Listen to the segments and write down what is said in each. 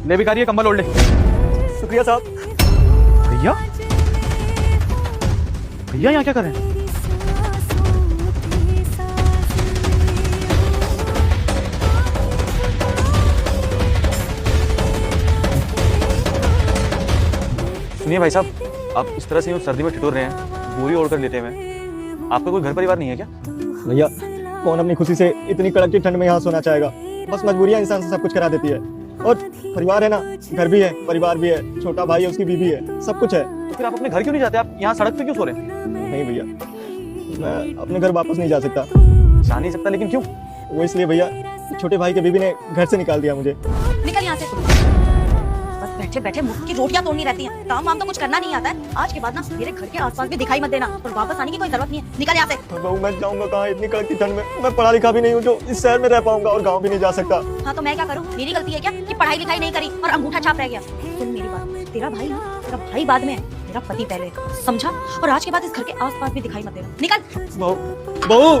ले भिखारी, ये कंबल ओढ़ ले। शुक्रिया साहब। भैया भैया यहाँ क्या कर रहे हैं? सुनिए भाई साहब, आप इस तरह से यूं सर्दी में ठिठुर रहे हैं, बोरी ओढ़ कर लेटे हुए हैं। आपका कोई घर परिवार नहीं है क्या? भैया कौन अपनी खुशी से इतनी कड़क की ठंड में यहाँ सोना चाहेगा। बस मजबूरियाँ इंसान से सब कुछ करा देती है। और परिवार है ना, घर भी है, परिवार भी है, छोटा भाई है, उसकी बीवी है, सब कुछ है। तो फिर आप अपने घर क्यों नहीं जाते? आप यहाँ सड़क पे क्यों सो रहे हैं? नहीं भैया, मैं अपने घर वापस नहीं जा सकता। जा नहीं सकता, लेकिन क्यों? वो इसलिए भैया, छोटे भाई के बीवी ने घर से निकाल दिया मुझे। निकल यहाँ से। बस बैठे बैठे मुफ्त की रोटियां तोड़नी रहती हैं। काम वाम तो कुछ करना नहीं आता है। आज के बाद ना मेरे घर के आसपास भी दिखाई मत देना, और वापस आने की कोई जरूरत नहीं है। निकल यहाँ से। बहू मैं जाऊंगा कहाँ इतनी कड़क की ठंड में? मैं पढ़ा लिखा भी नहीं हूँ जो इस शहर में रह पाऊंगा, और गाँव भी नहीं जा सकता। हाँ तो मैं क्या करूँ? मेरी गलती है क्या कि पढ़ाई लिखाई नहीं करी और अंगूठा छाप रह गया? सुन मेरी बात, तेरा भाई ना, तेरा भाई बाद में है, मेरा पति पहले, समझा? और आज के बाद इस घर के आसपास भी दिखाई मत देना। निकल। बहू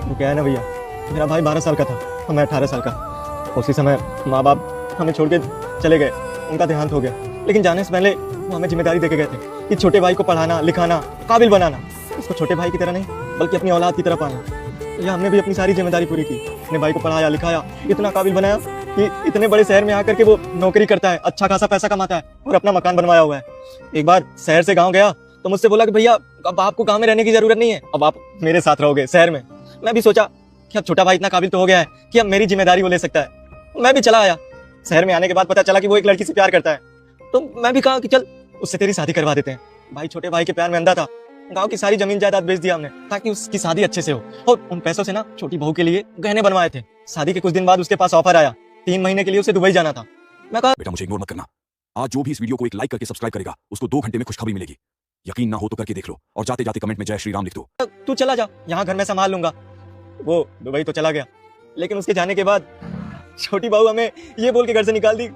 वो क्या है ना भैया, मेरा भाई 12 साल का था और मैं 18 साल का। उसी समय माँ बाप हमें छोड़ के चले गए, उनका देहांत हो गया। लेकिन जाने से पहले वो हमें जिम्मेदारी देके गए थे कि छोटे भाई को पढ़ाना लिखाना, काबिल बनाना, उसको छोटे भाई की तरह नहीं बल्कि अपनी औलाद की तरह पालना। तो यह हमने भी अपनी सारी जिम्मेदारी पूरी की, अपने भाई को पढ़ाया लिखाया, इतना काबिल बनाया कि इतने बड़े शहर में आकर के वो नौकरी करता है, अच्छा खासा पैसा कमाता है और अपना मकान बनवाया हुआ है। एक बार शहर से गाँव गया तो मुझसे बोला कि भैया अब आपको गाँव में रहने की जरूरत नहीं है, अब आप मेरे साथ रहोगे शहर में। मैं भी सोचा कि अब छोटा भाई इतना काबिल तो हो गया है कि अब मेरी जिम्मेदारी वो ले सकता है। मैं भी चला आया। शहर में आने के बाद पता चला कि वो एक लड़की से प्यार करता है, तो मैं भी कहा कि चल उससे तेरी शादी करवा देते हैं। भाई छोटे भाई के प्यार में अंधा था, गांव की सारी जमीन जायदाद बेच दिया हमने ताकि उसकी शादी अच्छे से हो, और उन पैसों से ना छोटी बहू के लिए गहने बनवाए थे। शादी के कुछ दिन बाद उसके पास ऑफर आया, 3 महीने के लिए उसे दुबई जाना था। मैं कहा बेटा मुझे इग्नोर मत करना। आज जो भी इस वीडियो को एक लाइक करके सब्सक्राइब करेगा उसको 2 घंटे में खुशखबरी मिलेगी। यकीन ना हो तो करके देख लो, और जाते जाते कमेंट में जय श्री राम लिख दो। तू चला जा, यहाँ घर में संभाल लूंगा। वो दुबई तो चला गया, लेकिन उसके जाने के बाद छोटी बहू हमें ये बोल के घर से निकाल दी